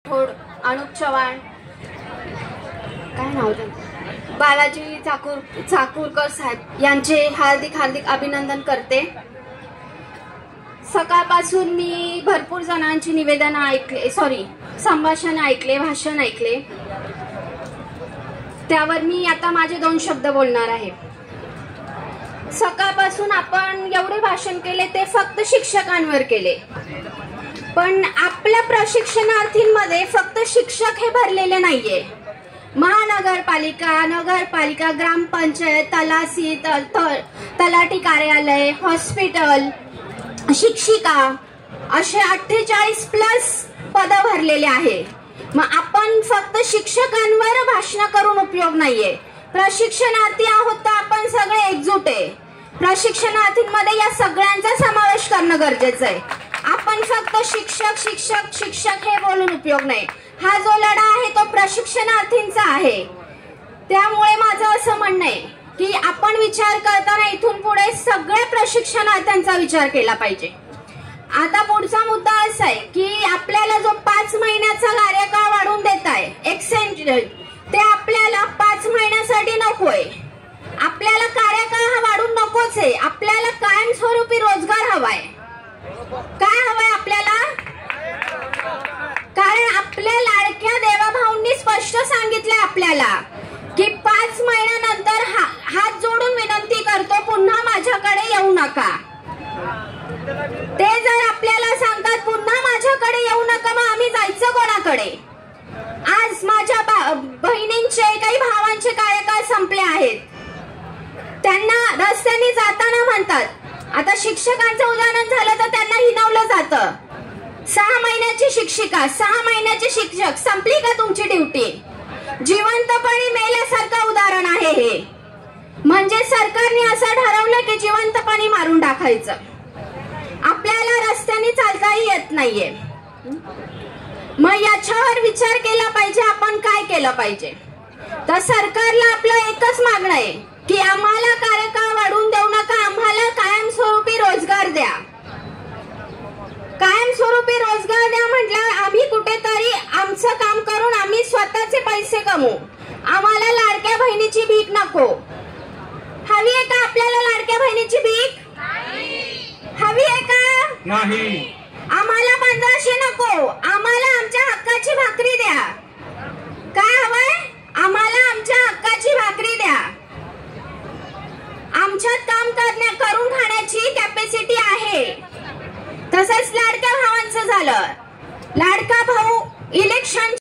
राठोड, अनुप चव्हाण, काय नाव त्यांचं, बालाजी चाकूरकर साहेब यांचे हार्दिक हार्दिक अभिनंदन करते। सकाळपासून मी भरपूर जणांची निवेदन ऐकले, संभाषण ऐकले, भाषण ऐकले, त्यावर मी आता माझे 2 शब्द बोलणार आहे। सकाळपासून आपण एवढे भाषण केले ते फक्त शिक्षकांवर केले, पण आपल्या प्रशिक्षणार्थींमध्ये फक्त शिक्षक हे भरलेले नाहीये। महानगरपालिका, नगरपालिका, ग्रामपंचायत, तलाठी कार्यालय, हॉस्पिटल, शिक्षिका असे 48+ पद भरलेले आहे। मग आपण फक्त शिक्षकांवर भाषण करून उपयोग नाहीये। प्रशिक्षणार्थी आहोत तर आपण सगळे एकजूट आहे। प्रशिक्षणार्थींमध्ये या सगळ्यांचा समावेश करणं गरजेचं आहे। आपण फक्त शिक्षक शिक्षक शिक्षक हे बोलून उपयोग नाही। हा जो लढा आहे तो प्रशिक्षणार्थींचा आहे। त्यामुळे माझं असं म्हणणं आहे की आपण विचार करताना इथून पुढे सगळ्या प्रशिक्षणार्थ्यांचा विचार केला पाहिजे। आता पुढचा मुद्दा असा आहे की आपल्याला जो 5 महिन्याचा कार्यकाळ वाढवून देत आहे एक्सटेंडेड, ते आपल्याला 5 महिन्यासाठी नकोय। आपल्याला कार्यकाळ हा वाढून नकोच आहे। आपल्याला कायमस्वरूपी रोजगार हवाय। काय हवंय आपल्याला? कारण आपल्या लाडक्या देवाभाऊंनी स्पष्ट सांगितलंय आपल्याला की 5 महिन्यानंतर हात जोडून विनंती करतो, पुन्हा माझ्याकडे येऊ नका। ते जर आपल्याला सांगतात पुन्हा माझ्याकडे येऊ नका, मग आम्ही जायचं कोणाकडे? आज माझ्या बहिणींचे, काही भावांचे कार्यकाळ संपले आहेत, त्यांना रस्त्याने जाताना म्हणतात। आता शिक्षकांचं उदाहरण झालं तर त्यांना हिणवलं जातं। 6 महिन्याची शिक्षिका, 6 महिन्याचे शिक्षक, संपली का तुमची ड्युटी? जिवंतपणे मेल्यासारखं उदाहरण आहे हे। म्हणजे सरकारने असं ठरवलं की जिवंतपणे मारून टाकायचं। आपल्याला रस्त्याने चालताही येत नाहीये। मग याच्यावर विचार केला पाहिजे, आपण काय केलं पाहिजे? तर सरकारला आपलं एकच मागणं आहे की आम्हाला कार्यकाळ वाढवून देऊ नका, आम्हाला कायमस्वरूपी रोजगार द्या। कायमस्वरूपी रोजगार द्या म्हटलं आम्ही कुठेतरी आमचं काम करून आम्ही स्वतःचे पैसे कमवू। आम्हाला लाडक्या बहिणीची भीक नको। हवी आहे का आपल्याला लाडक्या बहिणीची भीक? हवी आहे का? नाही। आम्हाला 1500 नको, आम्हाला आमच्या हक्काची भाकरी द्या। काय हवंय? आम्हाला आमच्या हक्काची भाकरी द्या। आमच्यात काम करून खाण्याची कॅपॅसिटी आहे। तसंच लाडक्या भावांचं झालं, लाडका भाऊ इलेक्शन